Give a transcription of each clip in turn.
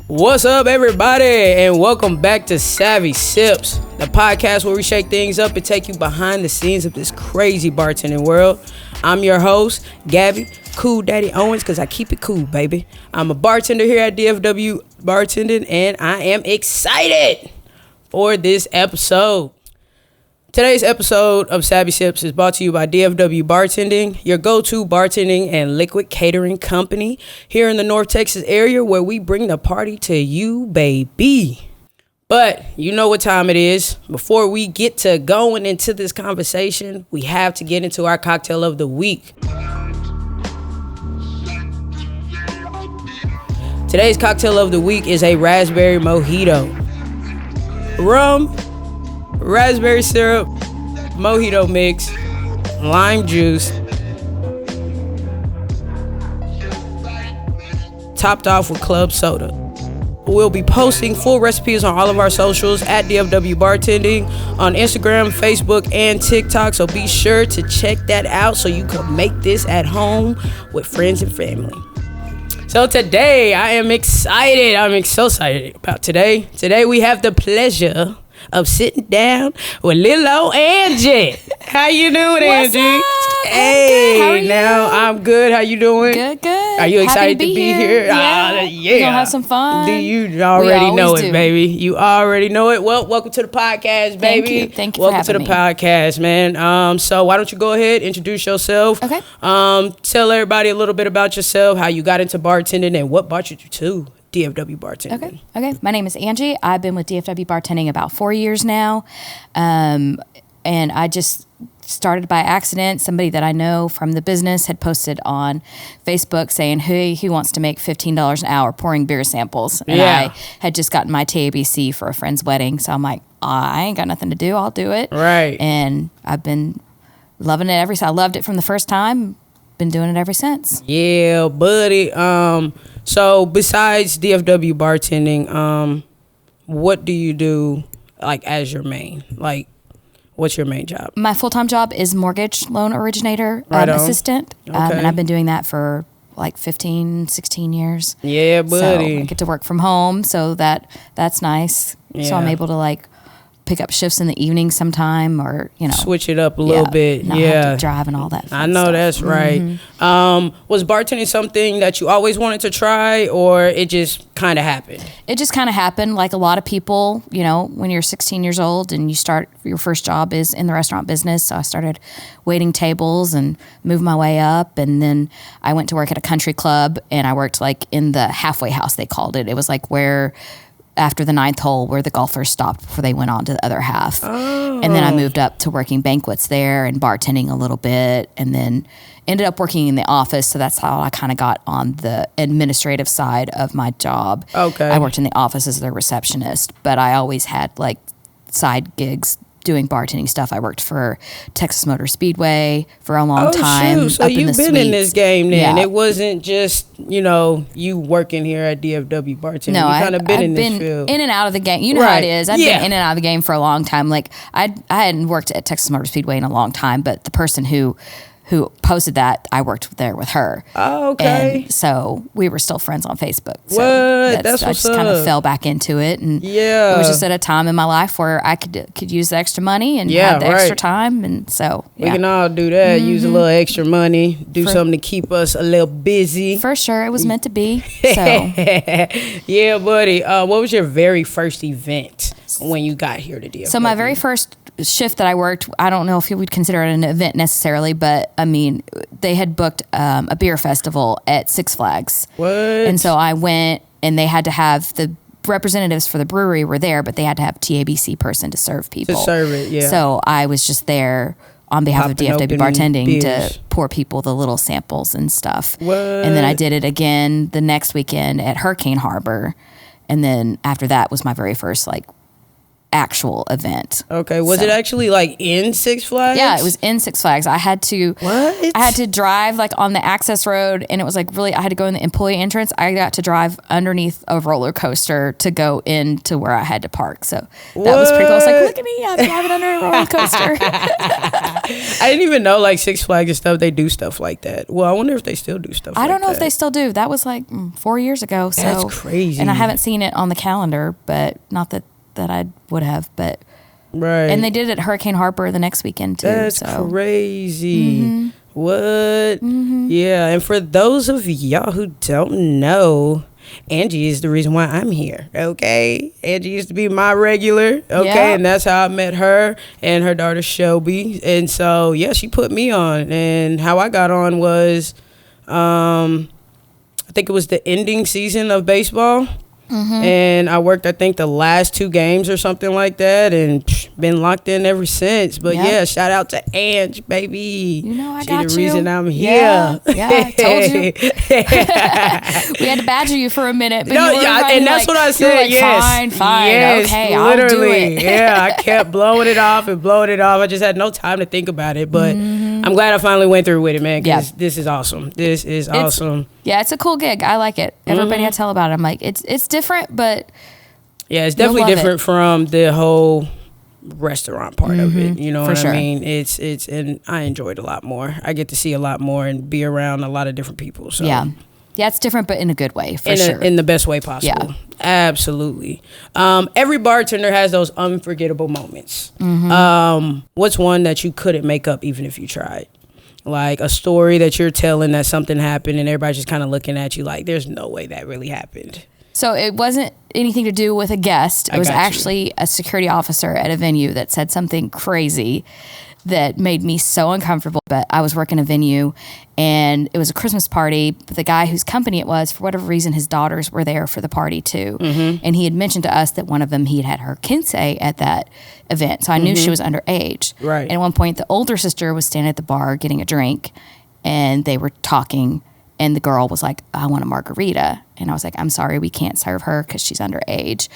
What's up, everybody, and welcome back to Savvy Sips, the podcast where we shake things up and take you behind the scenes of this crazy bartending world. I'm your host, Gabby, Cool Daddy Owens, because I keep it cool, baby. I'm a bartender here at DFW Bartending, and I am excited for this episode. Today's episode of Savvy Sips is brought to you by DFW Bartending, your go-to bartending and liquid catering company here in the North Texas area, where we bring the party to you, baby. But you know what time it is. Before we get to going into this conversation, we have to get into our cocktail of the week. Today's cocktail of the week is a raspberry mojito. Rum, raspberry syrup, mojito mix, lime juice, topped off with club soda. We'll be posting full recipes on all of our socials at DFW Bartending on Instagram, Facebook, and TikTok. So be sure to check that out so you can make this at home with friends and family. So today I am excited. I'm so excited about today. Today we have the pleasure of sitting down with little old Angie. How you doing, Angie? What's up? Hey, How are you? Now I'm good. How you doing? Good. Are you excited Happy to be here? Yeah. Yeah. We're gonna have some fun. Do you already know it, do. baby? You already know it. Well, welcome to the podcast, baby. Thank you for Welcome to the having me. podcast, man. So why don't you go ahead, introduce yourself? Okay. Tell everybody a little bit about yourself, how you got into bartending, and what brought you to DFW Bartending. Okay. My name is Angie. I've been with DFW Bartending about 4 years now. And I just started by accident. Somebody that I know from the business had posted on Facebook saying, hey, he wants to make $15 an hour pouring beer samples. And Yeah. I had just gotten my TABC for a friend's wedding. So I'm like, I ain't got nothing to do. I'll do it. Right. And I've been loving it I loved it from the first time. Been doing it ever since. Yeah, buddy. So besides DFW Bartending, what do you do, like, as your main? Like, what's your main job? My full-time job is mortgage loan originator Right on. assistant. Okay. And I've been doing that for like 15, 16 years. Yeah, buddy. So I get to work from home, so that's nice. So I'm Yeah. able to like pick up shifts in the evening sometime, or Switch it up a little bit. not Yeah. have to drive and all that fun I know stuff. that's right. Was bartending something that you always wanted to try, or it just kind of happened? It just kind of happened, like a lot of people, when you're 16 years old and you start, your first job is in the restaurant business. So I started waiting tables and moved my way up. And then I went to work at a country club, and I worked like in the halfway house, they called it. It was like where after the ninth hole, where the golfers stopped before they went on to the other half. Oh. And then I moved up to working banquets there and bartending a little bit, and then ended up working in the office. So that's how I kind of got on the administrative side of my job. Okay. I worked in the office as the receptionist, but I always had like side gigs doing bartending stuff. I worked for Texas Motor Speedway for a long time. Shoot. So up in you've the been in this suites. game then. Yeah. It wasn't just, you working here at DFW Bartending. No, you kind of been I've in this been field. in and out of the game. You know how Right. it is. I've Yeah. been in and out of the game for a long time. Like I hadn't worked at Texas Motor Speedway in a long time, but the person who posted that, I worked there with her. Oh, okay. And so we were still friends on Facebook. So What? That's I what's just kind up. of fell back into it, and Yeah. it was just at a time in my life where I could use the extra money and Yeah, have the extra right. time, and so We yeah. can all do that. Use a little extra money. Do For- something to keep us a little busy. For sure, it was meant to be. So Yeah, buddy. What was your very first event when you got here to DFW? So my very first shift that I worked, I don't know if you would consider it an event necessarily, but I mean, they had booked a beer festival at Six Flags. What? And so I went, and they had to have the representatives for the brewery were there, but they had to have a TABC person to serve people. To serve it, yeah. So I was just there on behalf Popping of DFW open Bartending beers. to pour people the little samples and stuff. What? And then I did it again the next weekend at Hurricane Harbor. And then after that was my very first like actual event. Okay, was it actually like in Six Flags? Yeah, it was in Six Flags. I had to drive like on the access road, and it was like really, I had to go in the employee entrance. I got to drive underneath a roller coaster to go into where I had to park. So that was pretty cool. I was like, look at me, I'm driving under a roller coaster. I didn't even know like Six Flags and stuff, they do stuff like that. Well, I wonder if they still do stuff like that. I don't know if they still do. That was like 4 years ago. So that's crazy. And I haven't seen it on the calendar, but not that I would have, but right. And they did it at Hurricane Harper the next weekend too. That's crazy. What? Yeah, and for those of y'all who don't know, Angie is the reason why I'm here. Okay, Angie used to be my regular. Okay, and that's how I met her and her daughter Shelby. And so yeah, she put me on, and how I got on was, I think it was the ending season of baseball. And I worked, I think, the last 2 games or something like that, and been locked in ever since. But yeah, shout out to Angie, baby. You know, I she got the you. reason I'm here. Yeah, I told you. We had to badger you for a minute. But and that's what I said. Like, yes, fine. yes, Okay, literally. I'll do it. Yeah, I kept blowing it off. I just had no time to think about it. But I'm glad I finally went through with it, man. Because this is awesome. This is awesome. Yeah, it's a cool gig. I like it. Everybody I tell about it, I'm like, it's different, but yeah, it's definitely different from the whole restaurant part of it. You know what I mean? It's and I enjoy it a lot more. I get to see a lot more and be around a lot of different people. So yeah, it's different, but in a good way, for sure. In the best way possible. Yeah, absolutely. Every bartender has those unforgettable moments. What's one that you couldn't make up even if you tried? Like a story that you're telling that something happened and everybody's just kind of looking at you like, there's no way that really happened. So it wasn't anything to do with a guest. It was actually a security officer at a venue that said something crazy that made me so uncomfortable. But I was working a venue and it was a Christmas party. The guy whose company it was, for whatever reason, his daughters were there for the party too. And he had mentioned to us that one of them, he had her quince at that event. So I knew she was underage. Right. And at one point, the older sister was standing at the bar getting a drink and they were talking. And the girl was like, I want a margarita. And I was like, I'm sorry, we can't serve her because she's underage.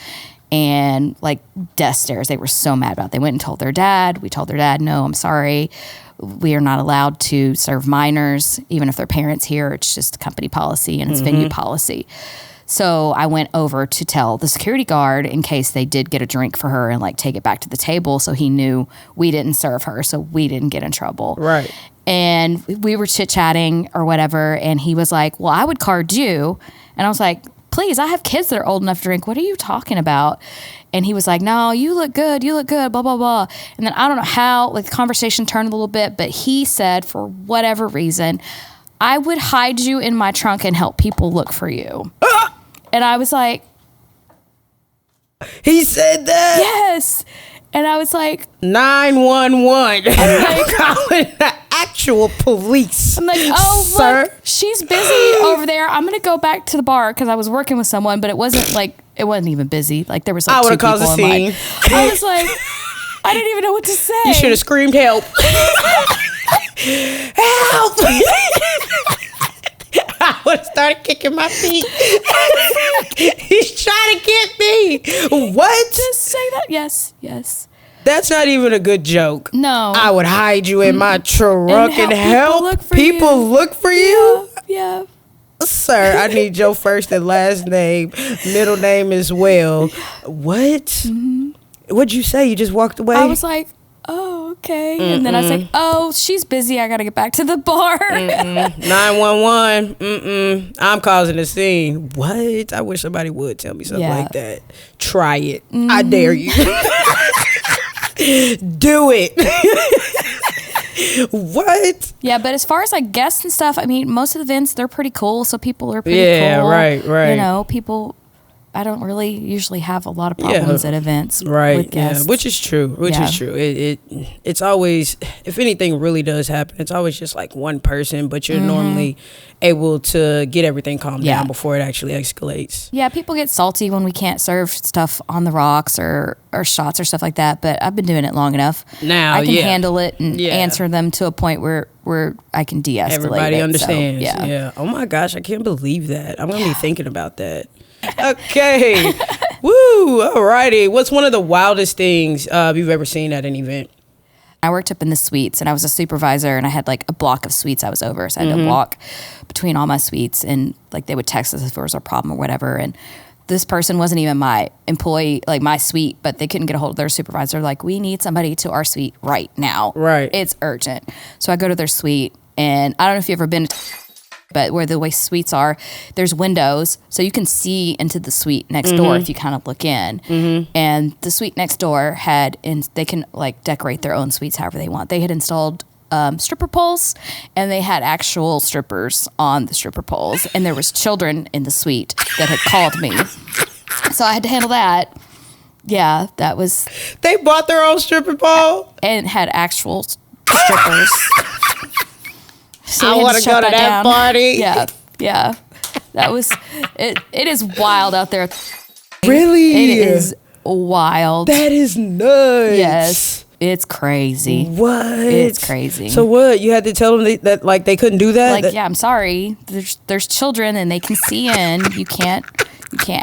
And like death stares, they were so mad about it. They went and told their dad. We told their dad, no, I'm sorry. We are not allowed to serve minors, even if their parents here. It's just company policy and it's venue policy. So I went over to tell the security guard in case they did get a drink for her and like take it back to the table. So he knew we didn't serve her, so we didn't get in trouble. Right. And we were chit-chatting or whatever, and he was like, well, I would card you. And I was like, please, I have kids that are old enough to drink. What are you talking about? And he was like, no, you look good, blah, blah, blah. And then I don't know how, like, the conversation turned a little bit, but he said, for whatever reason, I would hide you in my trunk and help people look for you. And I was like, he said that? Yes. And I was like, 911. I'm calling the actual police. I'm like, oh, sir, look, she's busy over there. I'm going to go back to the bar because I was working with someone, but it wasn't even busy. Like there was like I would two have caused a people in scene. line. I was like, I didn't even know what to say. You should have screamed help. Help! I would have started kicking my feet. He's trying to get me. What? Just say that. Yes. That's not even a good joke. No. I would hide you in my truck and help people look for you. Yeah. Sir, I need your first and last name, middle name as well. What? Mm-hmm. What'd you say? You just walked away? I was like, oh, okay. And then I was like, oh, she's busy. I got to get back to the bar. 911. I'm causing a scene. What? I wish somebody would tell me something like that. Try it. I dare you. Do it. What? Yeah, but as far as like guests and stuff, I mean, most of the events, they're pretty cool. So people are pretty cool. Yeah, right. You know, people... I don't really usually have a lot of problems at events with guests. Which is true. Is true. It's always, if anything really does happen, it's always just like one person, but you're normally able to get everything calmed down before it actually escalates. Yeah, people get salty when we can't serve stuff on the rocks or shots or stuff like that, but I've been doing it long enough. Now, I can handle it and answer them to a point where I can de-escalate Everybody understands. So, yeah. Oh my gosh, I can't believe that. I'm going to be thinking about that. Okay. Woo! Alrighty. What's one of the wildest things you've ever seen at an event? I worked up in the suites and I was a supervisor and I had like a block of suites I was over. So I had to walk between all my suites and like they would text us if there was a problem or whatever. And this person wasn't even my employee, like my suite, but they couldn't get a hold of their supervisor. Like, we need somebody to our suite right now. Right. It's urgent. So I go to their suite and I don't know if you've ever been, but where the way suites are, there's windows. So you can see into the suite next door if you kind of look in. And the suite next door they can like decorate their own suites however they want. They had installed stripper poles and they had actual strippers on the stripper poles. And there was children in the suite that had called me. So I had to handle that. Yeah, that was... They bought their own stripper pole? And had actual strippers. So I want to go to that party. Yeah. That was... It is wild out there. Really? It is wild. That is nuts. Yes. It's crazy. What? It's crazy. So what? You had to tell them that like they couldn't do that? Like, yeah, I'm sorry. There's children and they can see in. You can't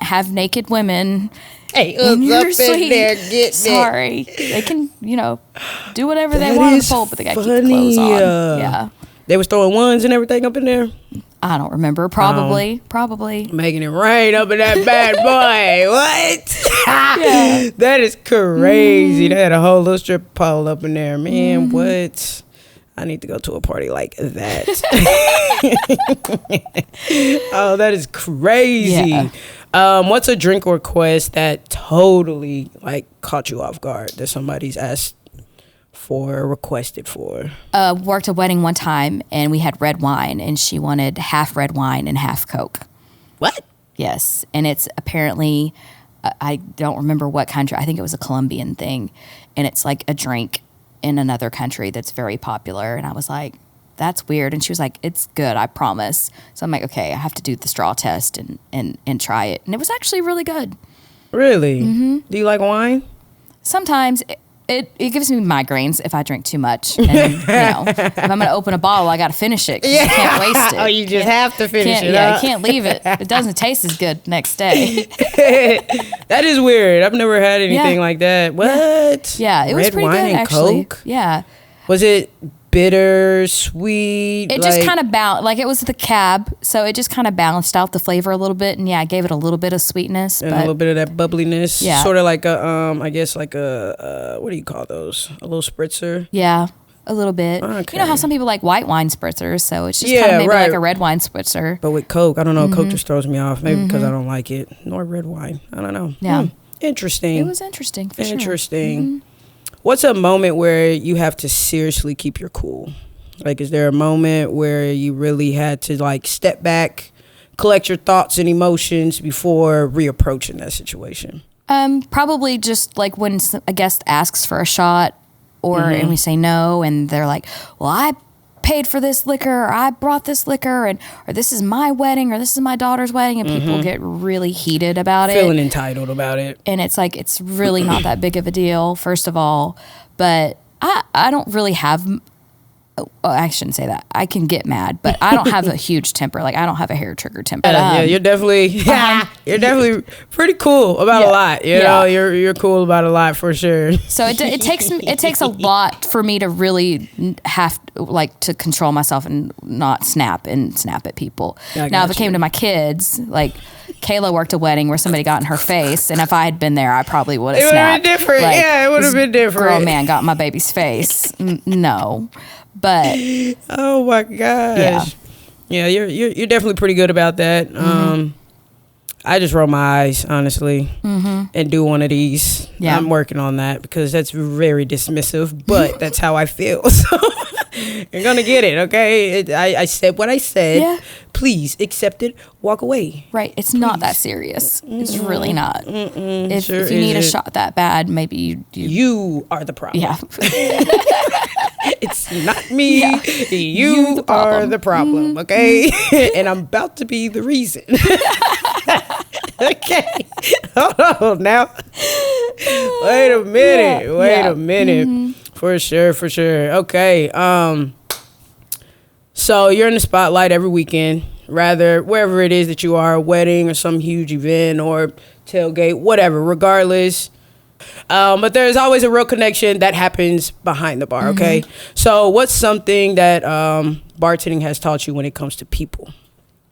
have naked women. Hey, in your suite. In there, get sorry. They can, do whatever they want on the pole, but they got to keep the clothes on. Yeah. They was throwing ones and everything up in there? I don't remember. Probably. Making it rain up in that bad boy. What? Yeah. That is crazy. They had a whole little strip pole up in there. Man, what? I need to go to a party like that. Oh, that is crazy. Yeah. What's a drink request that totally like caught you off guard that somebody's asked for, requested for? Worked a wedding one time and we had red wine and she wanted half red wine and half Coke. What? Yes. And it's apparently, I don't remember what country, I think it was a Colombian thing. And it's like a drink in another country that's very popular. And I was like, that's weird. And she was like, it's good, I promise. So I'm like, okay, I have to do the straw test and try it. And it was actually really good. Really? Do you like wine? Sometimes it gives me migraines if I drink too much. And, if I'm going to open a bottle, I got to finish it. 'Cause you can't waste it. Oh, you just have to finish it. Yeah, you can't leave it. It doesn't taste as good next day. That is weird. I've never had anything like that. What? Yeah, it was Red pretty wine good, and actually. Coke? Yeah. Was it bitter, sweet? It just kind of it was the cab, so it just kind of balanced out the flavor a little bit, and I gave it a little bit of sweetness and a little bit of that bubbliness. Yeah, sort of like a I guess like a what do you call those? A little spritzer. Yeah, a little bit. Okay. You know how some people like white wine spritzers, so it's just kind of maybe like a red wine spritzer. But with Coke, I don't know. Coke just throws me off. Maybe because I don't like it, nor red wine. I don't know. Yeah, interesting. It was interesting. For Interesting. What's a moment where you have to seriously keep your cool? Like, is there a moment where you really had to like step back, collect your thoughts and emotions before reapproaching that situation? Probably just like when a guest asks for a shot and we say no and they're like, well, I paid for this liquor, or I brought this liquor, or this is my wedding, or this is my daughter's wedding, and people get really heated about Feeling entitled about it. And it's like, it's really not that big of a deal, first of all. But I don't really have... I shouldn't say that. I can get mad, but I don't have a huge temper. Like, I don't have a hair trigger temper. Yeah, you're definitely pretty cool about a lot. You know, you're cool about a lot for sure. So it takes a lot for me to really have to control myself and not snap at people. Now, if it came to my kids, like Kayla worked a wedding where somebody got in her face, and if I had been there, I probably would have snapped. It would have been different. Like, it would have been different. Girl, man, got in my baby's face. No. But oh my gosh, yeah, you're definitely pretty good about that. I just roll my eyes honestly and do one of these. Yeah. I'm working on that because that's very dismissive, but that's how I feel. So you're gonna get it, okay? I said what I said. Yeah. Please accept it. Walk away. Right. It's not that serious. It's really not. If you need a shot that bad, maybe you are the problem. Yeah. It's not me. Yeah. You are the problem, okay? And I'm about to be the reason. Okay. Hold on now. Wait a minute. For sure. Okay. So you're in the spotlight every weekend, rather wherever it is that you are, a wedding or some huge event or tailgate, whatever, regardless. But there's always a real connection that happens behind the bar, okay? So what's something that bartending has taught you when it comes to people?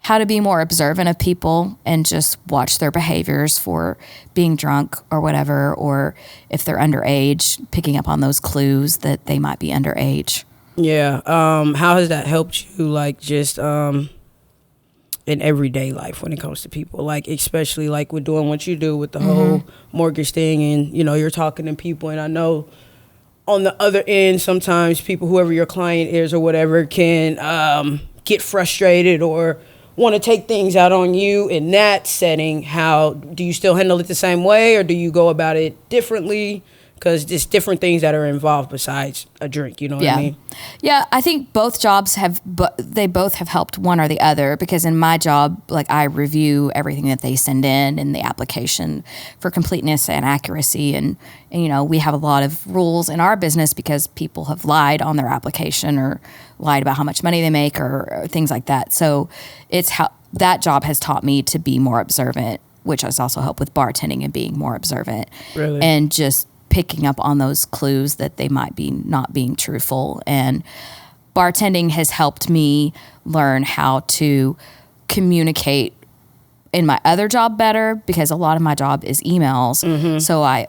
How to be more observant of people and just watch their behaviors for being drunk or whatever, or if they're underage, picking up on those clues that they might be underage. Yeah. How has that helped you, like, just in everyday life when it comes to people? Like, especially, like, with doing what you do with the whole mortgage thing and, you know, you're talking to people. And I know on the other end, sometimes people, whoever your client is or whatever, can get frustrated or want to take things out on you. In that setting, how do you still handle it the same way, or do you go about it differently? Because there's different things that are involved besides a drink, you know what I mean? Yeah, I think both jobs they both have helped one or the other, because in my job, like, I review everything that they send in the application for completeness and accuracy. And, you know, we have a lot of rules in our business because people have lied on their application or lied about how much money they make or things like that. So it's how that job has taught me to be more observant, which has also helped with bartending and being more observant. Really? And just picking up on those clues that they might be not being truthful. And bartending has helped me learn how to communicate in my other job better, because a lot of my job is emails. So I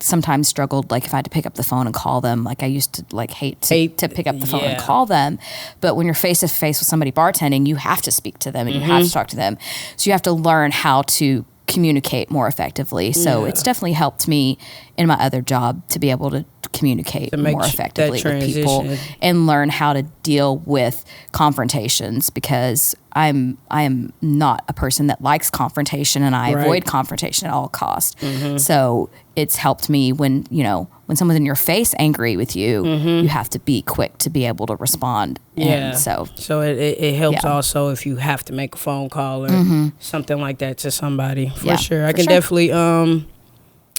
sometimes struggled, like, if I had to pick up the phone and call them. Like, I used to, like, hate to pick up the phone and call them. But when you're face to face with somebody bartending, you have to speak to them and you have to talk to them. So you have to learn how to communicate more effectively. So it's definitely helped me in my other job to be able to communicate more effectively with people and learn how to deal with confrontations, because I am not a person that likes confrontation, and I avoid confrontation at all costs. So it's helped me when someone's in your face angry with you, you have to be quick to be able to respond. Yeah. And so it helps also if you have to make a phone call or something like that to somebody. For sure. I can definitely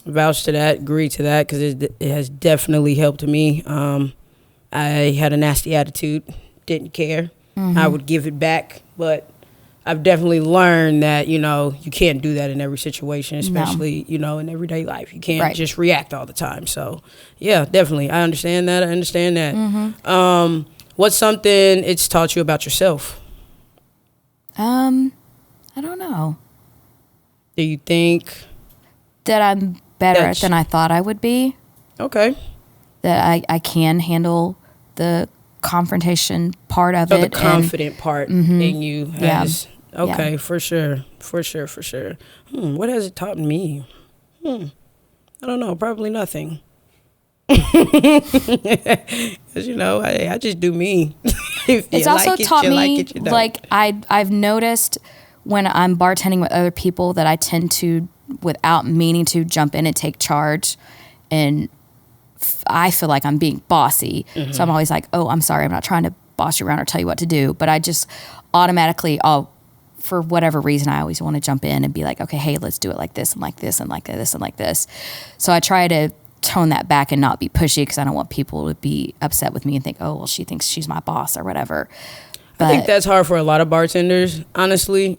vouch to that, agree to that, because it has definitely helped me. I had a nasty attitude, didn't care. I would give it back, but I've definitely learned that, you know, you can't do that in every situation, especially, you know, in everyday life. You can't just react all the time. So, yeah, definitely. I understand that. What's something it's taught you about yourself? I don't know. Do you think that I'm better than I thought I would be? Okay. That I can handle the confrontation part of it. The confident part in you has... Okay, for sure. What has it taught me? I don't know. Probably nothing. Because, you know, I just do me. It's also taught me, like, I've noticed when I'm bartending with other people that I tend to, without meaning to, jump in and take charge, and I feel like I'm being bossy. So I'm always like, oh, I'm sorry, I'm not trying to boss you around or tell you what to do, but I just automatically, for whatever reason, I always want to jump in and be like, okay, hey, let's do it like this and like this and like this and like this. So I try to tone that back and not be pushy, because I don't want people to be upset with me and think, oh, well, she thinks she's my boss or whatever. But I think that's hard for a lot of bartenders, honestly,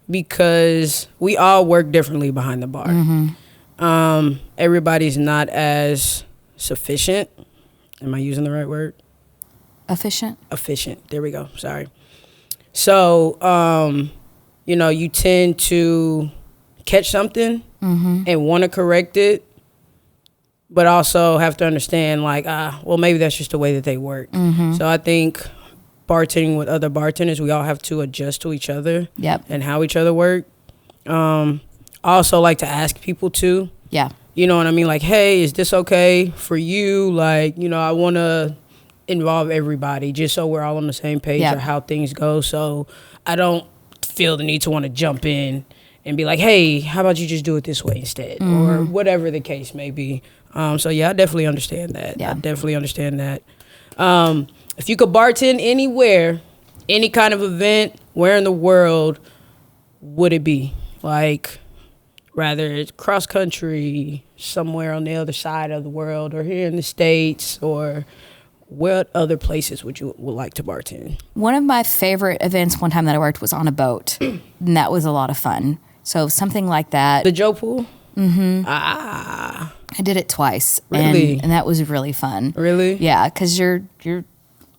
because we all work differently behind the bar. Everybody's not as sufficient. Am I using the right word? Efficient. There we go. Sorry. So, you know, you tend to catch something and want to correct it, but also have to understand, like, well, maybe that's just the way that they work. So I think bartending with other bartenders, we all have to adjust to each other and how each other work. I also like to ask people too. Yeah. You know what I mean? Like, hey, is this okay for you? Like, you know, I want to involve everybody just so we're all on the same page or how things go. So I don't feel the need to want to jump in and be like, hey, how about you just do it this way instead? Or whatever the case may be. So, yeah, I definitely understand that. I definitely understand that. If you could bartend anywhere, any kind of event, where in the world would it be? Like, rather it's cross country, somewhere on the other side of the world, or here in the States, or what other places would like to bartend? One of my favorite events one time that I worked was on a boat, and that was a lot of fun. So something like that. The Joe Pool? Mm-hmm. Ah. I did it twice. Really? And that was really fun. Really? Yeah, because you're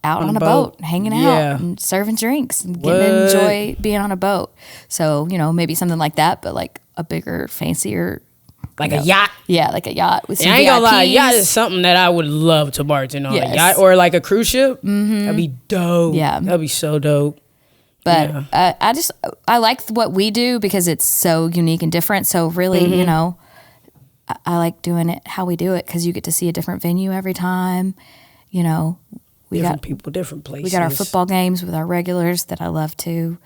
out on a boat, hanging out and serving drinks and getting to enjoy being on a boat. So, maybe something like that, but like a bigger, fancier. Like a yacht? Yeah, like a yacht with some I ain't gonna lie, a VIPs. yacht is something that I would love to bartend on. Yes. A yacht or like a cruise ship. Mm-hmm. That'd be dope. Yeah. That'd be so dope. But I like what we do because it's so unique and different. So really, I like doing it how we do it because you get to see a different venue every time. We Different people, different places. We got our football games with our regulars that I love too.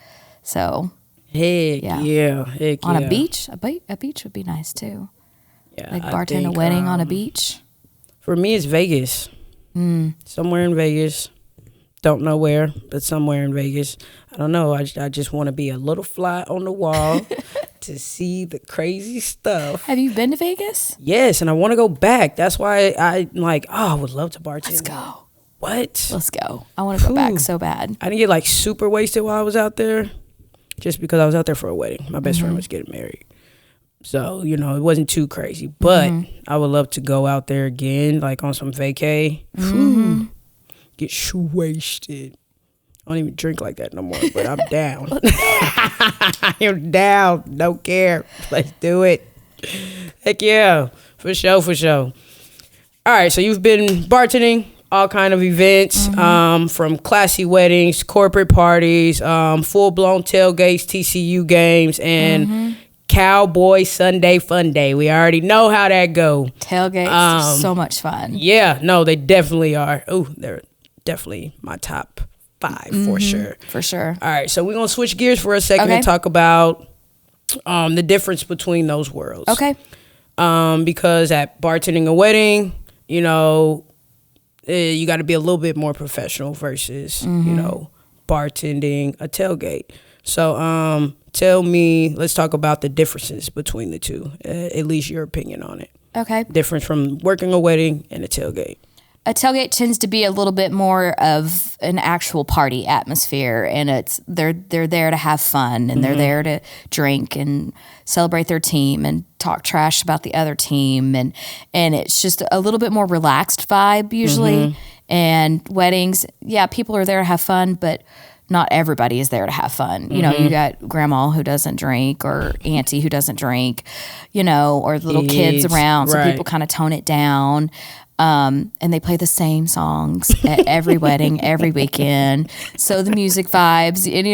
So heck yeah. On a beach would be nice too. Yeah, like bartend a wedding on a beach. For me, it's Vegas. Somewhere in Vegas. Don't know where, but somewhere in Vegas. I don't know. I just want to be a little fly on the wall to see the crazy stuff. Have you been to Vegas? Yes, and I want to go back. That's why I would love to bartend. Let's go. What? Let's go. I want to go back so bad. I didn't get like super wasted while I was out there, just because I was out there for a wedding. My best friend was getting married. So, it wasn't too crazy. But I would love to go out there again, like on some vacay. Get wasted. I don't even drink like that no more, but I'm down. I am down. Don't care. Let's do it. Heck yeah. For sure. All right, so you've been bartending all kind of events, from classy weddings, corporate parties, full-blown tailgates, TCU games, and Cowboy Sunday Fun Day. We already know how that go. Tailgates, so much fun. Yeah, no, they definitely are. Oh, they're definitely my top 5 for sure. For sure. All right, so we're going to switch gears for a second and talk about the difference between those worlds. Okay. Because at bartending a wedding, you got to be a little bit more professional versus, bartending a tailgate. So tell me, let's talk about the differences between the two, at least your opinion on it. Okay. Difference from working a wedding and a tailgate. A tailgate tends to be a little bit more of an actual party atmosphere, and they're there to have fun, and they're there to drink and celebrate their team and talk trash about the other team, and it's just a little bit more relaxed vibe usually. And weddings, people are there to have fun, but not everybody is there to have fun. You got grandma who doesn't drink, or auntie who doesn't drink, or little kids around, so people kind of tone it down. And they play the same songs at every wedding, every weekend. So the music vibes, and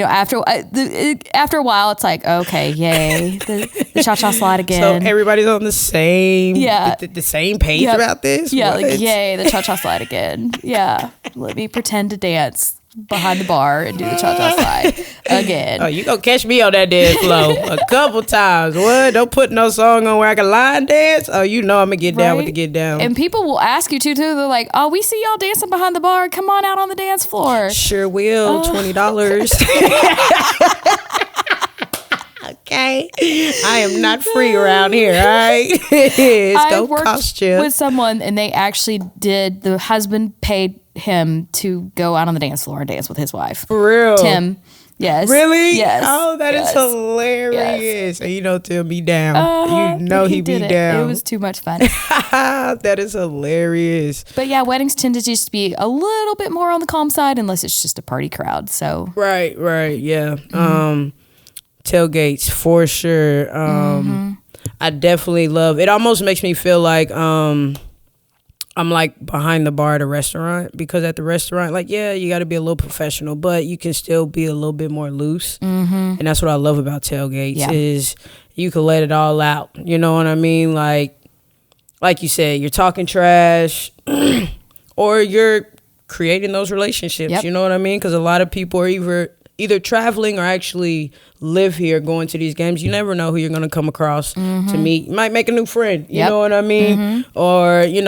after a while, it's like, okay, yay, the cha-cha slide again. So everybody's on the same, the same page about this. Yeah, like yay, the cha-cha slide again. Yeah, let me pretend to dance behind the bar and do the cha-cha slide again. Oh, you gonna catch me on that dance floor a couple times. What? Don't put no song on where I can line dance. Oh, I'm gonna get down with the get down. And people will ask you too. They're like, "Oh, we see y'all dancing behind the bar. Come on out on the dance floor." Sure will. $20. Okay, I am not free around here. All right, it's gonna cost you. With someone, and they actually did. The husband paid him to go out on the dance floor and dance with his wife. For real, Tim. Yes. Really? Yes. Oh, that is hilarious. Yes. And Tim be down. He be down. It was too much fun. That is hilarious. But yeah, weddings tend to just be a little bit more on the calm side unless it's just a party crowd. So Right, yeah. Tailgates for sure. I definitely love it. Almost makes me feel like I'm like behind the bar at a restaurant, because at the restaurant, you got to be a little professional, but you can still be a little bit more loose. And that's what I love about tailgates is you can let it all out. You know what I mean? Like you said, you're talking trash or you're creating those relationships. Yep. You know what I mean? Because a lot of people are either traveling or actually live here going to these games. You never know who you're going to come across to meet. You might make a new friend. You know what I mean? Or, you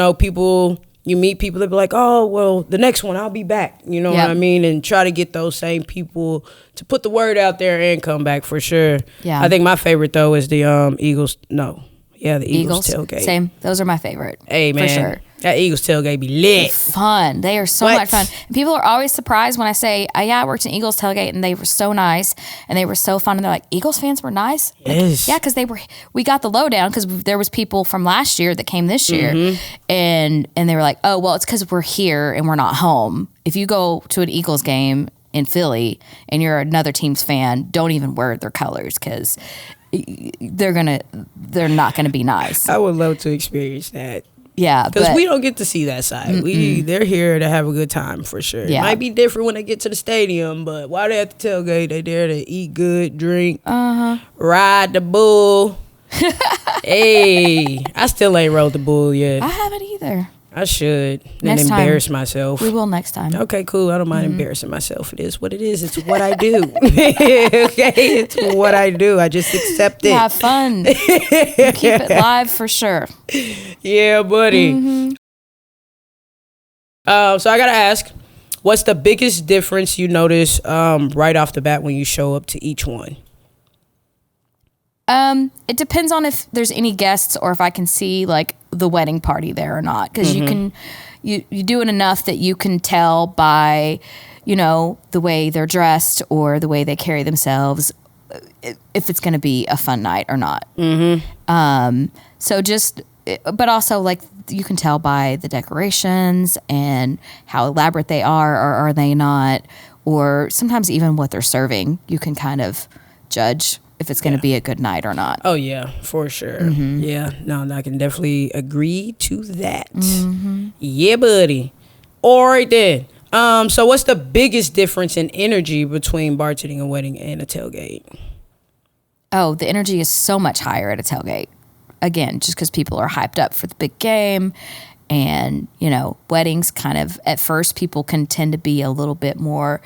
meet people that be like, oh, well, the next one, I'll be back. You know what I mean? And try to get those same people to put the word out there and come back for sure. Yeah. I think my favorite, though, is the Eagles. No. Yeah, the Eagles tailgate. Same. Those are my favorite. Hey, man. For sure. That Eagles tailgate be lit. Fun. They are so much fun. And people are always surprised when I say, yeah, I worked in Eagles tailgate and they were so nice and they were so fun. And they're like, Eagles fans were nice? Yes. Like, yeah, because we got the lowdown because there was people from last year that came this year. And they were like, oh, well, it's because we're here and we're not home. If you go to an Eagles game in Philly and you're another team's fan, don't even wear their colors because they're not gonna be nice. I would love to experience that. Yeah, because we don't get to see that side. They're here to have a good time for sure. Yeah. It might be different when they get to the stadium, but while they're at the tailgate, they're there to eat good, drink, ride the bull. Hey, I still ain't rode the bull yet. I haven't either. I should. Next and embarrass time. myself. We will next time. Okay, cool. I don't mind embarrassing myself. It is what it is. It's what I do. Okay, it's what I do. I just accept it. Have fun. Keep it live for sure. Yeah, buddy. So I gotta ask, what's the biggest difference you notice right off the bat when you show up to each one? It depends on if there's any guests or if I can see like the wedding party there or not. Because you do it enough that you can tell by, the way they're dressed or the way they carry themselves, if it's going to be a fun night or not. But also like you can tell by the decorations and how elaborate they are or are they not, or sometimes even what they're serving. You can kind of judge if it's going to be a good night or not. Oh, yeah, for sure. Yeah, no, I can definitely agree to that. Yeah, buddy. All right, then. So what's the biggest difference in energy between bartending a wedding and a tailgate? Oh, the energy is so much higher at a tailgate. Again, just because people are hyped up for the big game. And, weddings kind of, at first, people can tend to be a little bit more...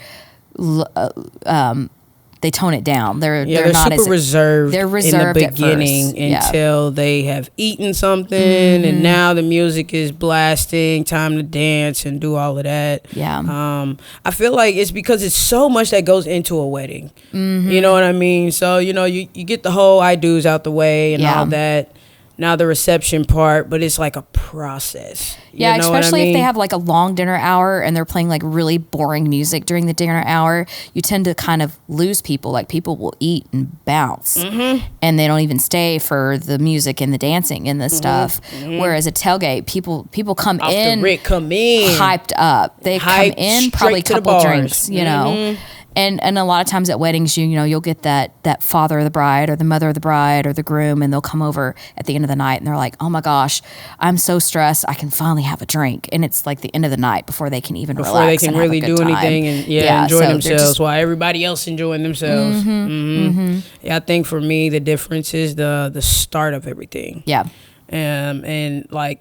they tone it down. They're not super reserved. They're reserved in the beginning until they have eaten something, and now the music is blasting. Time to dance and do all of that. Yeah. I feel like it's because it's so much that goes into a wedding. You know what I mean? So you get the whole I do's out the way and all that. Now the reception part, but it's like a process. Yeah, especially if they have like a long dinner hour and they're playing like really boring music during the dinner hour, you tend to kind of lose people. Like people will eat and bounce and they don't even stay for the music and the dancing and the stuff. Whereas a tailgate, people come Off in, the rip, come in hyped up. They come in probably a couple drinks, And a lot of times at weddings, you'll get that father of the bride or the mother of the bride or the groom, and they'll come over at the end of the night and they're like, oh my gosh, I'm so stressed. I can finally have a drink. And it's like the end of the night before they can even relax. Before they can and really have a good do time. anything and enjoy themselves while everybody else enjoying themselves. Yeah, I think for me, the difference is the start of everything. Yeah. And like,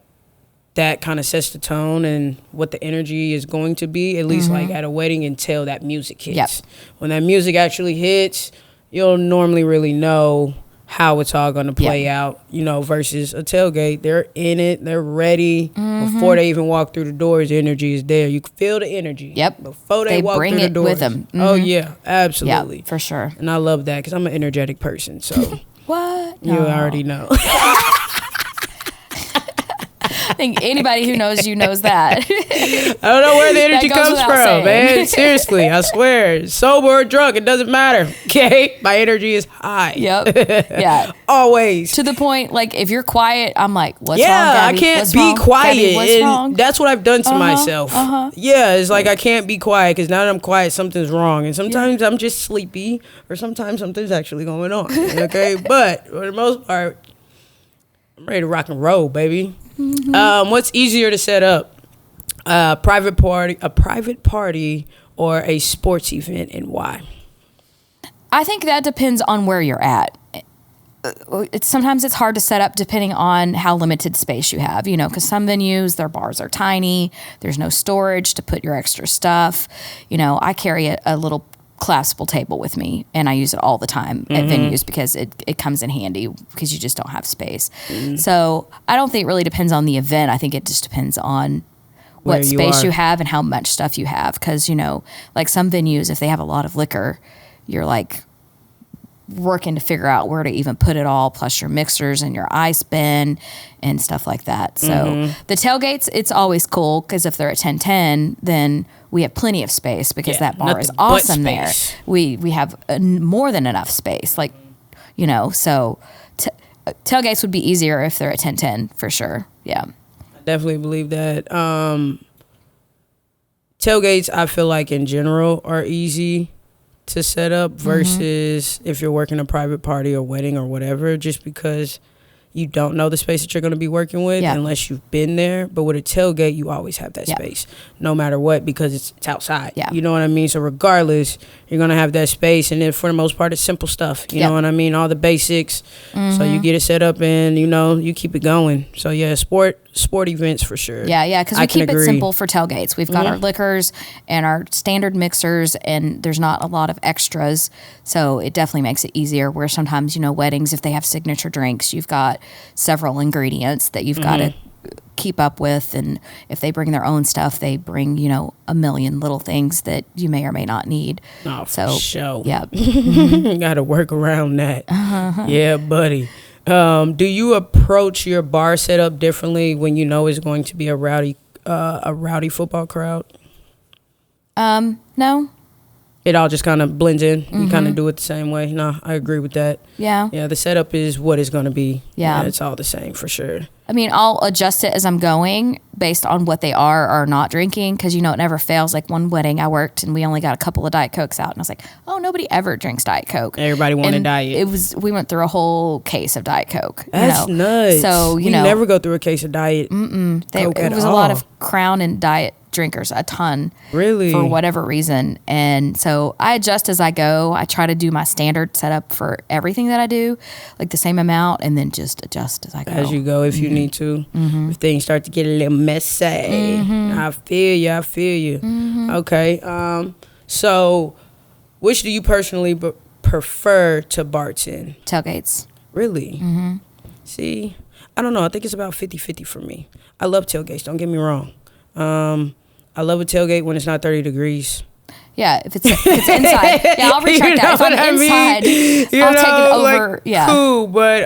that kind of sets the tone and what the energy is going to be, at least like at a wedding, until that music hits. Yep. When that music actually hits, you'll normally really know how it's all going to play out, versus a tailgate. They're in it. They're ready. Before they even walk through the doors, the energy is there. You can feel the energy. Yep. Before they walk bring through the it doors. with them. Oh, yeah. Absolutely. Yeah, for sure. And I love that because I'm an energetic person. So what? You already know. I think anybody who knows you knows that. I don't know where the energy comes from, man. Seriously, I swear. Sober or drunk, it doesn't matter. Okay? My energy is high. Yep. Yeah. Always. To the point, like, if you're quiet, I'm like, what's wrong, I Gabby? can't what's be wrong? quiet. Gabby, what's and wrong? That's what I've done to myself. Yeah, it's like I can't be quiet because now that I'm quiet, something's wrong. And sometimes I'm just sleepy, or sometimes something's actually going on. Okay? But for the most part, I'm ready to rock and roll, baby. What's easier to set up? A private party, or a sports event, and why? I think that depends on where you're at. Sometimes it's hard to set up depending on how limited space you have, because some venues, their bars are tiny. There's no storage to put your extra stuff. I carry a little collapsible table with me, and I use it all the time at venues because it comes in handy because you just don't have space. So I don't think it really depends on the event. I think it just depends on what space you have and how much stuff you have. Because, like some venues, if they have a lot of liquor, you're like working to figure out where to even put it all, plus your mixers and your ice bin and stuff like that. So the tailgates, it's always cool because if they're at 1010, then we have plenty of space because that bar is awesome there. We have more than enough space, like, you know, so tailgates would be easier if they're at 1010 for sure. Yeah. I definitely believe that. Tailgates, I feel like in general are easy to set up versus if you're working a private party or wedding or whatever, just because you don't know the space that you're going to be working with unless you've been there. But with a tailgate, you always have that space no matter what because it's outside. Yeah. You know what I mean? So regardless, you're going to have that space. And then for the most part, it's simple stuff. You know what I mean? All the basics. So you get it set up and, you know, you keep it going. So, yeah, sport events for sure. Yeah, because we keep it simple for tailgates. We've got our liquors and our standard mixers, and there's not a lot of extras. So it definitely makes it easier where sometimes, you know, weddings, if they have signature drinks, you've got several ingredients that you've got to keep up with. And if they bring their own stuff, they bring, you know, a million little things that you may or may not need. Oh, for sure. Yeah. Got to work around that. Yeah, buddy. Do you approach your bar setup differently when you know it's going to be a rowdy football crowd? No. It all just kind of blends in. You kind of do it the same way. No, I agree with that. Yeah. Yeah, the setup is what it's going to be. Yeah. It's all the same for sure. I mean, I'll adjust it as I'm going based on what they are or not drinking because, you know, it never fails. Like one wedding I worked and we only got a couple of Diet Cokes out. And I was like, oh, nobody ever drinks Diet Coke. Everybody wanted Diet. We went through a whole case of Diet Coke. That's nuts. So, we never go through a case of Diet Coke it was at all. A lot of Crown and Diet drinkers, a ton. Really? For whatever reason. And so I adjust as I go. I try to do my standard setup for everything that I do, like the same amount, and then just adjust as I go. As you go, if you need to. If things start to get a little messy. I feel you. Okay. So which do you personally prefer to bartend? Tailgates. Really? See, I don't know. I think it's about 50-50 for me. I love tailgates. Don't get me wrong. I love a tailgate when it's not 30 degrees. Yeah, if it's inside. Yeah, I'll retract that. If I'm inside, I'll take it over. Like, yeah. Cool, but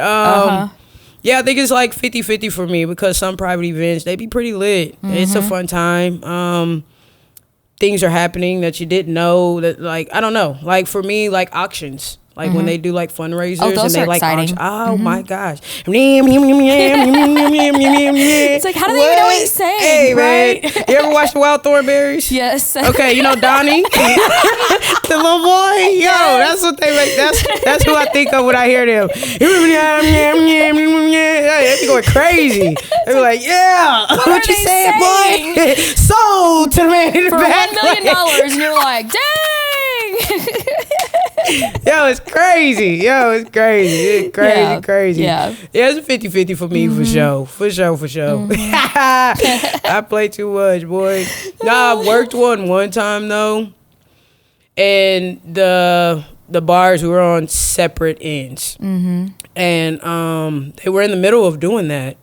yeah, I think it's like 50-50 for me because some private events, they be pretty lit. It's a fun time. Things are happening that you didn't know that, like, I don't know. Like for me, like auctions. Like when they do like fundraisers those and they are like exciting. Oh my gosh. It's like, how do they even know what he's saying? Hey, right? man. You ever watch the Wild Thornberries? Yes. Okay, you know Donnie? The little boy? Yo, that's what they make. That's who I think of when I hear them. They be going crazy. They be like, yeah. What you saying, boy? Sold to the man in the for back. $1 million, and you're like, dang. Yo, it's crazy. It's crazy. Yeah. It's 50-50 for me, for sure. I play too much, boy. Nah, I worked one time, though. And the bars were on separate ends. And they were in the middle of doing that.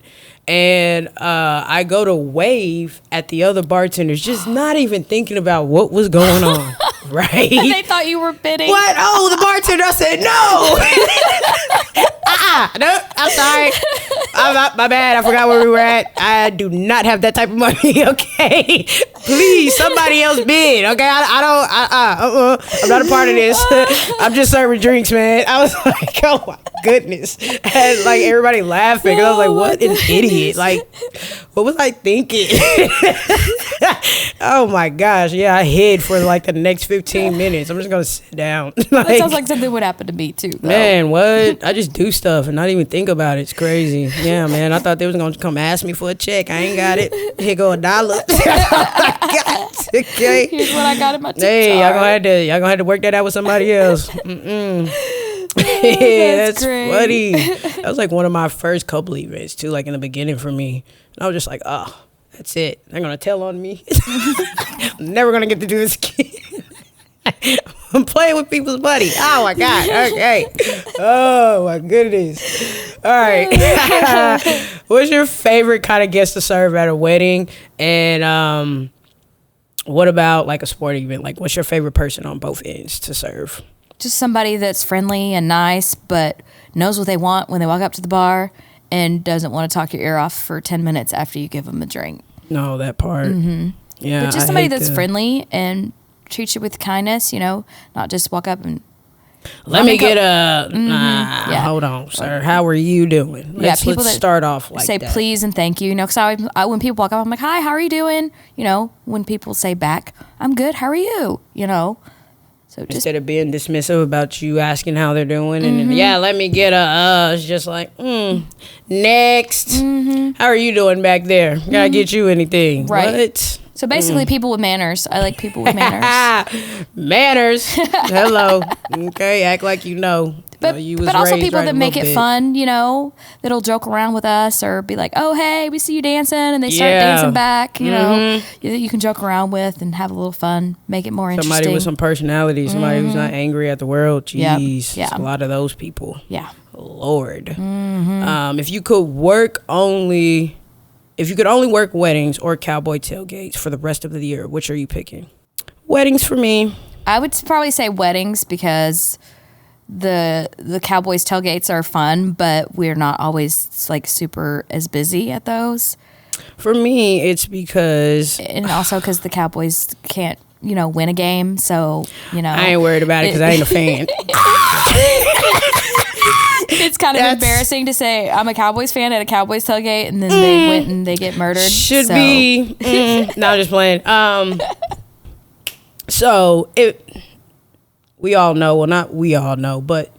And I go to wave at the other bartenders, just not even thinking about what was going on. Right? They thought you were bidding. What? Oh, the bartender. I said, no. No, I'm sorry. My bad. I forgot where we were at. I do not have that type of money. Okay. Please, somebody else bid. Okay. I'm not a part of this. I'm just serving drinks, man. I was like, oh my goodness. And like everybody laughing. And I was like, what an idiot. Like, what was I thinking? Oh my gosh. Yeah, I hid for like the next 15 minutes. I'm just going to sit down. Like, that sounds like something would happen to me too, though. Man, what? I just do stuff and not even think about it. It's crazy. Yeah, man. I thought they was going to come ask me for a check. I ain't got it. Here go $1. Okay. Here's what I got in my tip Hey, jar. y'all gonna have to work that out with somebody else. Yeah, that's funny. That was like one of my first couple events too, like in the beginning for me. And I was just like, oh, that's it. They're gonna tell on me. I'm never gonna get to do this again. I'm playing with people's money. Oh my God. Okay. Oh my goodness. All right. What's your favorite kind of guest to serve at a wedding? And what about like a sporting event? Like, what's your favorite person on both ends to serve? just somebody that's friendly and nice, but knows what they want when they walk up to the bar and doesn't want to talk your ear off for 10 minutes after you give them a drink. No, that part. Yeah, But just somebody that's friendly and treats you with kindness, not just walk up and let me get a hold on, sir. How are you doing? Let's start off like say that. Please and thank you. Because I when people walk up, I'm like, hi, how are you doing? When people say back, I'm good. How are you? So just, instead of being dismissive about you asking how they're doing, and then, let me get a it's just like next. How are you doing back there? Gotta get you anything, right? What? So basically, people with manners. I like people with manners. Manners. Hello. Okay, act like you know. But also people that make it fun, that'll joke around with us or be like, oh, hey, we see you dancing, and they start dancing back, you can joke around with and have a little fun, make it more interesting. Somebody with some personality, somebody who's not angry at the world. Jeez, Yep. It's a lot of those people. Yeah. Lord. If you could only work weddings or cowboy tailgates for the rest of the year, which are you picking? Weddings for me. I would probably say weddings because the Cowboys tailgates are fun, but we're not always like super as busy at those. For me, it's because... And also because the Cowboys can't, win a game, so, I ain't worried about it because I ain't a fan. It's kind of embarrassing to say I'm a Cowboys fan at a Cowboys tailgate, and then they went and they get murdered. Should be. No, I'm just playing. We all know, well, not we all know, but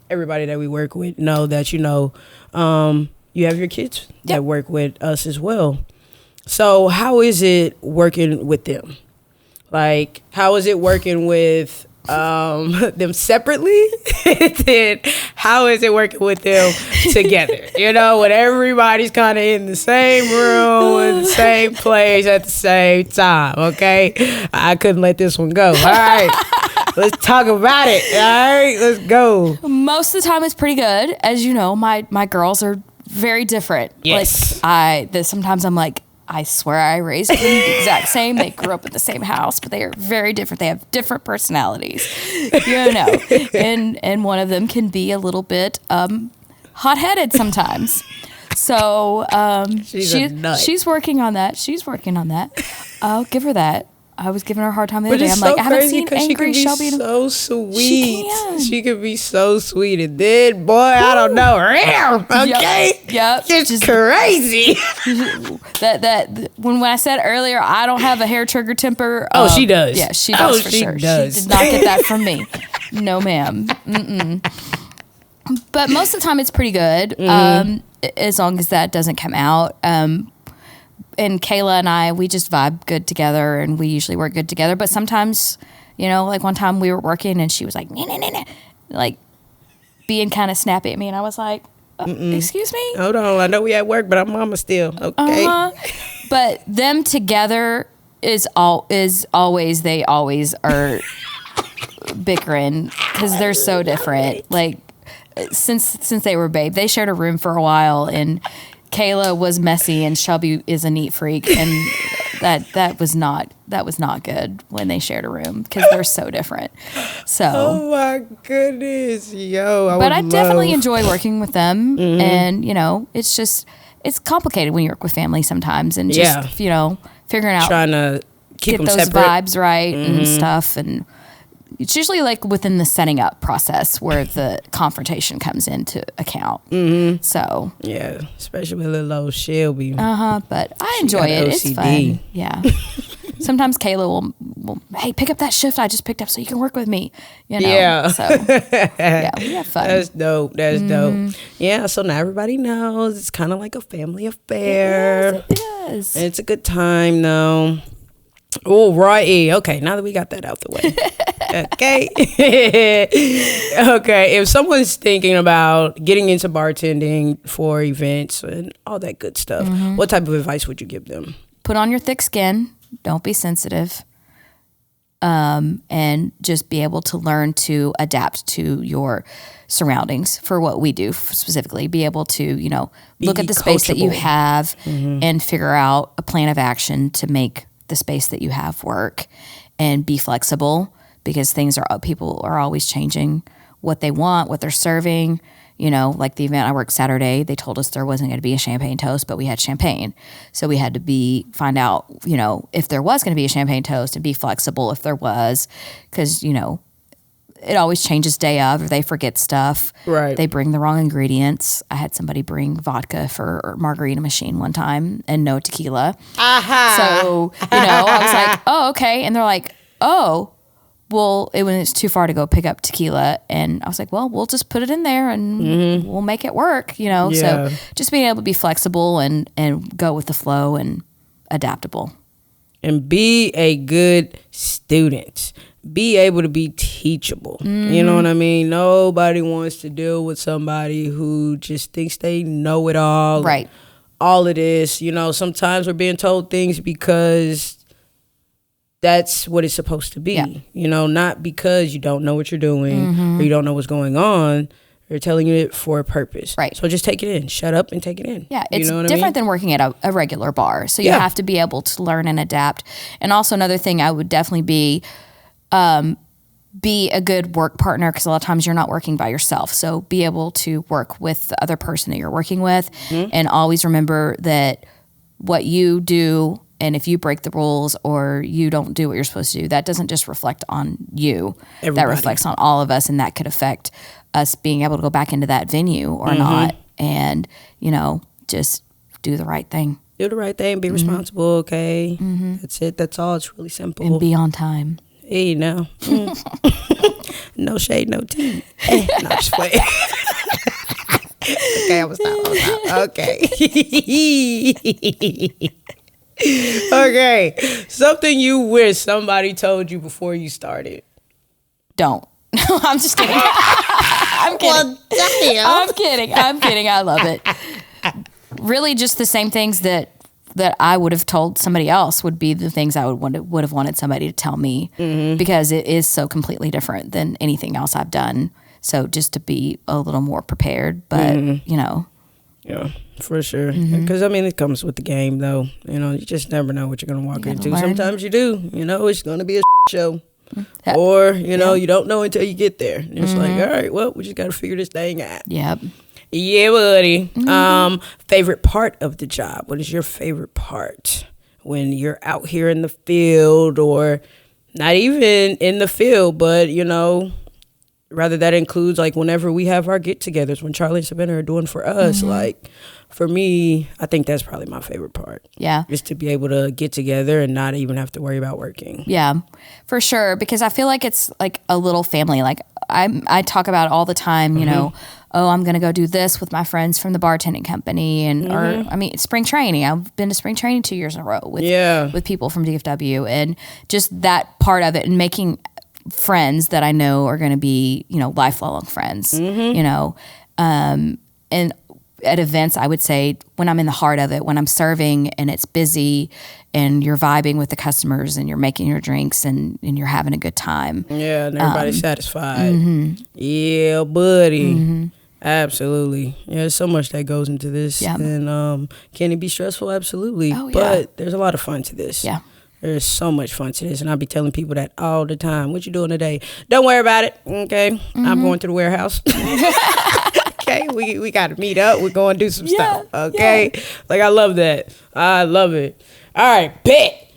everybody that we work with know that, you have your kids that work with us as well. So how is it working with them? Like, how is it working with them separately? Then how is it working with them together? When everybody's kind of in the same room, in the same place at the same time, okay? I couldn't let this one go. All right. Let's talk about it. All right, let's go. Most of the time it's pretty good. As you know, my girls are very different. Yes. Like sometimes I'm like, I swear I raised them the exact same. They grew up in the same house, but they are very different. They have different personalities, and one of them can be a little bit hot-headed sometimes. So she's working on that. I'll give her that. I was giving her a hard time the other day. I'm like, I haven't seen angry Shelby. So sweet. She could be so sweet, and then boy, I don't know. Okay. Yep. It's just crazy. that when I said earlier, I don't have a hair trigger temper. She does. Yeah, she does for sure. Does. She did not get that from me. No, ma'am. But most of the time, it's pretty good. As long as that doesn't come out. And Kayla and I, we just vibe good together, and we usually work good together. But sometimes, like one time we were working, and she was like, nah, like being kind of snappy at me, and I was like, excuse me? Hold on, I know we at work, but I'm mama still, okay? But them together is always, they always are bickering because they're so different. Like since they were babe, they shared a room for a while, and Kayla was messy and Shelby is a neat freak, and that was not good when they shared a room because they're so different. So oh my goodness, I definitely enjoy working with them, and it's complicated when you work with family sometimes, and just figuring out trying to keep them those separate. vibes right and stuff, and it's usually like within the setting up process where the confrontation comes into account. So yeah, especially with little old Shelby. But I enjoy it. OCD. It's fun. Yeah. Sometimes Kayla will, hey, pick up that shift I just picked up so you can work with me. Yeah. So yeah, we have fun. That's dope. Dope. Yeah. So now everybody knows it's kind of like a family affair. It is. It's a good time though. Oh, righty. Okay, now that we got that out the way. Okay. Okay, if someone's thinking about getting into bartending for events and all that good stuff, what type of advice would you give them? Put on your thick skin. Don't be sensitive. And just be able to learn to adapt to your surroundings for what we do specifically. Be able to, look at the space that you have and figure out a plan of action to make the space that you have work, and be flexible because people are always changing what they want, what they're serving. You know, like the event I worked Saturday, they told us there wasn't going to be a champagne toast, but we had champagne. So we had to find out, you know, if there was going to be a champagne toast and be flexible if there was, because, you know, it always changes day of, or they forget stuff. Right. They bring the wrong ingredients. I had somebody bring vodka for margarita machine one time and no tequila. Aha. So, you know, I was like, oh, okay. And they're like, oh, well, when it's too far to go pick up tequila. And I was like, well, we'll just put it in there and we'll make it work, you know? Yeah. So just being able to be flexible and go with the flow and adaptable. And be a good student. Be able to be teachable. You know what I mean? Nobody wants to deal with somebody who just thinks they know it all. Right. All of this. You know, sometimes we're being told things because that's what it's supposed to be. Yeah. You know, not because you don't know what you're doing or you don't know what's going on. They're telling you it for a purpose. Right. So just take it in. Shut up and take it in. Yeah, it's you know different than working at a regular bar. So you have to be able to learn and adapt. And also another thing I would definitely be a good work partner, because a lot of times you're not working by yourself. So be able to work with the other person that you're working with, and always remember that what you do, and if you break the rules or you don't do what you're supposed to do, that doesn't just reflect on you. Everybody. That reflects on all of us, and that could affect us being able to go back into that venue or not. And, you know, just do the right thing. Do the right thing. Be responsible, okay? That's it. That's all. It's really simple. And be on time. Hey, now. No shade, no tea. No, just play. Okay, I was stop. Okay. Okay. Something you wish somebody told you before you started. Don't. I'm just kidding. I'm kidding. Well, damn. I'm kidding. I love it. Really, just the same things that I would have told somebody else would be the things I would have wanted somebody to tell me, because it is so completely different than anything else I've done. So just to be a little more prepared, but you know. Yeah, for sure. Because, I mean, it comes with the game, though. You know, you just never know what you're going to walk into. learn. Sometimes you do. You know, it's going to be a show. Yeah. Or, you know, you don't know until you get there. And it's like, all right, well, we just got to figure this thing out. Yep. Yeah, buddy. Favorite part of the job? What is your favorite part when you're out here in the field, or not even in the field, but, you know, rather that includes like whenever we have our get-togethers, when Charlie and Savannah are doing for us, like for me, I think that's probably my favorite part. Yeah. Is to be able to get together and not even have to worry about working. Yeah, for sure. Because I feel like it's like a little family. Like I talk about it all the time, you know, oh, I'm going to go do this with my friends from the bartending company. And, or, I mean, spring training. I've been to spring training 2 years in a row with people from DFW, and just that part of it, and making friends that I know are going to be, you know, lifelong friends, you know, and at events, I would say when I'm in the heart of it, when I'm serving and it's busy and you're vibing with the customers and you're making your drinks and you're having a good time. Yeah, and everybody's satisfied. Yeah, buddy. Absolutely. Yeah, there's so much that goes into this. Yeah. And can it be stressful? Absolutely. Oh, yeah. But there's a lot of fun to this. Yeah. There's so much fun to this. And I'll be telling people that all the time. What you doing today? Don't worry about it. Okay. I'm going to the warehouse. Okay. We got to meet up. We're going to do some stuff. Okay. Yeah. Like, I love that. I love it. All right. Bet.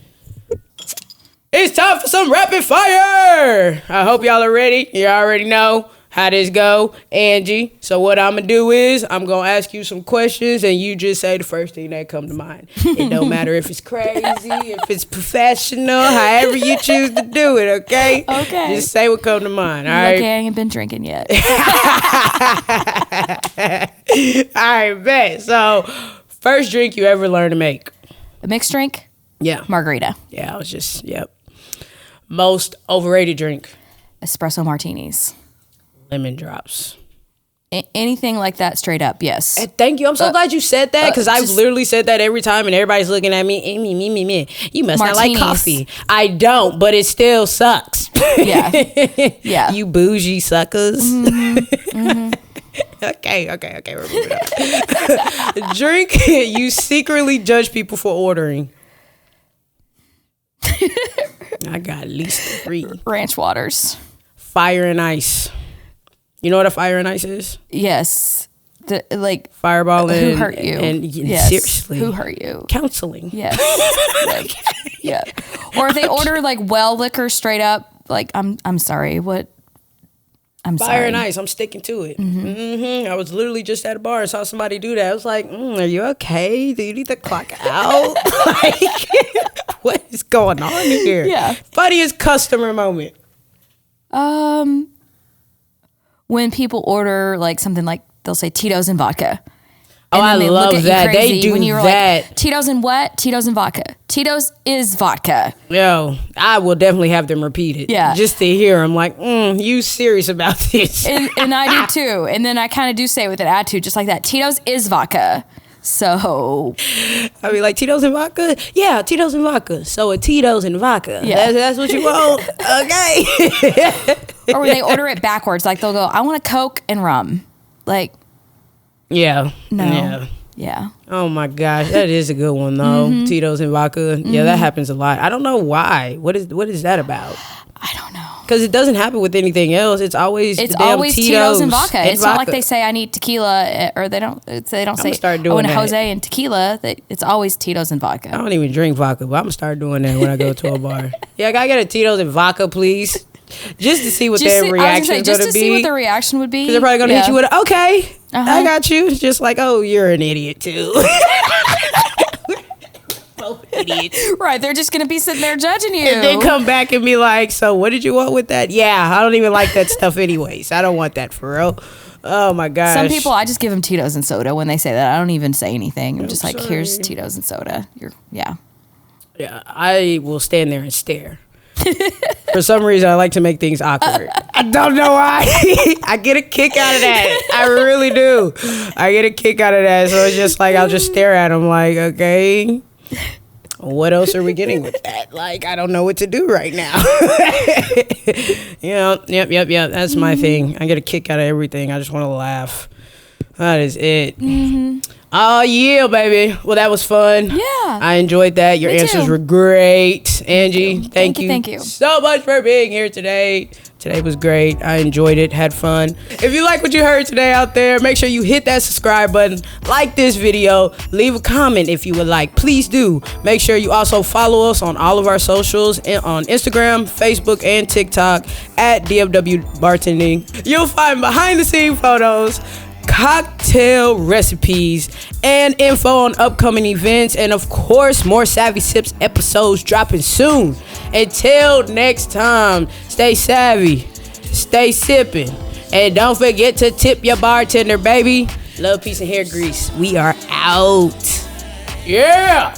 It's time for some rapid fire. I hope y'all are ready. You already know how this go, Angie. So what I'm gonna do is I'm gonna ask you some questions, and you just say the first thing that come to mind. It don't matter if it's crazy, if it's professional, however you choose to do it. Okay. Okay. Just say what come to mind. All right. Okay, I ain't been drinking yet. All right, bet. So first drink you ever learned to make? A mixed drink? Yeah. Margarita. Yeah, I was just Most overrated drink? Espresso martinis. Lemon drops. Anything like that, straight up, yes. Thank you. I'm so glad you said that, because I've literally said that every time, and everybody's looking at me. Me. You must not like coffee. I don't, but it still sucks. Yeah. Yeah. You bougie suckers. Okay. We're moving on. Drink you secretly judge people for ordering. I got at least 3. Ranch waters. Fire and ice. You know what a fire and ice is? Yes. Fireball and who hurt you? And yes. seriously, who hurt you? Counseling. Yes. Yeah. Or if they order like well liquor straight up, like I'm sorry, what? I'm Fire sorry. and ice. I'm sticking to it. I was literally just at a bar and saw somebody do that. I was like, "Are you okay? Do you need to clock out? Like, what is going on here?" Yeah. Funniest customer moment. When people order like something like they'll say Tito's and vodka. Oh, And I then they look love at you that. crazy They do when you're that. Like, Tito's and what? Tito's and vodka. Tito's is vodka. Yo, I will definitely have them repeat it. Yeah. Just to hear them like, you serious about this? And I do too. And then I kind of do say it with an attitude, just like that. Tito's is vodka. So I be like, Tito's and vodka? Yeah, Tito's and vodka. So a Tito's and vodka. Yeah. That's what you want? Okay. or when they order it backwards, like they'll go, I want a Coke and rum. Like, Yeah. no. Yeah. Oh my gosh, that is a good one though. Tito's and vodka. Yeah, that happens a lot. I don't know why. What is that about? I don't know. Because it doesn't happen with anything else. It's always Tito's and vodka. It's not like they say I need tequila, or they don't say start I doing want a that. Jose and tequila. It's always Tito's and I vodka. don't even drink vodka, but I'm gonna start doing that when I go to a bar. Yeah, I gotta get a Tito's and vodka, please. Just to see what their reaction is just gonna to be. see what the reaction would be. They're probably gonna hit you with okay. I got you. It's just like, oh, you're an idiot too. Both idiots. Right, they're just gonna be sitting there judging you. And then come back and be like, so what did you want with that? Yeah, I don't even like that stuff anyways. I don't want that for real. Oh my gosh. Some people, I just give them Tito's and soda when they say that. I don't even say anything. I'm just like, sorry. here's Tito's and soda. Yeah. Yeah, I will stand there and stare. For some reason, I like to make things awkward. I don't know why. I get a kick out of that. I really do. I get a kick out of that. So it's just like, I'll just stare at them like, okay, what else are we getting with that? Like, I don't know what to do right now. Yep. That's my thing. I get a kick out of everything. I just want to laugh. That is it. Oh, yeah, baby. Well, that was fun. Yeah. I enjoyed that. Your Me answers too. were great. Angie, thank you. Thank you. So much for being here today. Today was great. I enjoyed it, had fun. If you like what you heard today out there, make sure you hit that subscribe button, like this video, leave a comment if you would like. Please do. Make sure you also follow us on all of our socials on Instagram, Facebook, and TikTok at DFW Bartending. You'll find behind the scene photos, cocktail recipes, and info on upcoming events, and of course more Savvy Sips episodes dropping soon. Until next time, stay savvy, stay sipping, and don't forget to tip your bartender, baby. Love, peace, and hair grease. We are out. Yeah.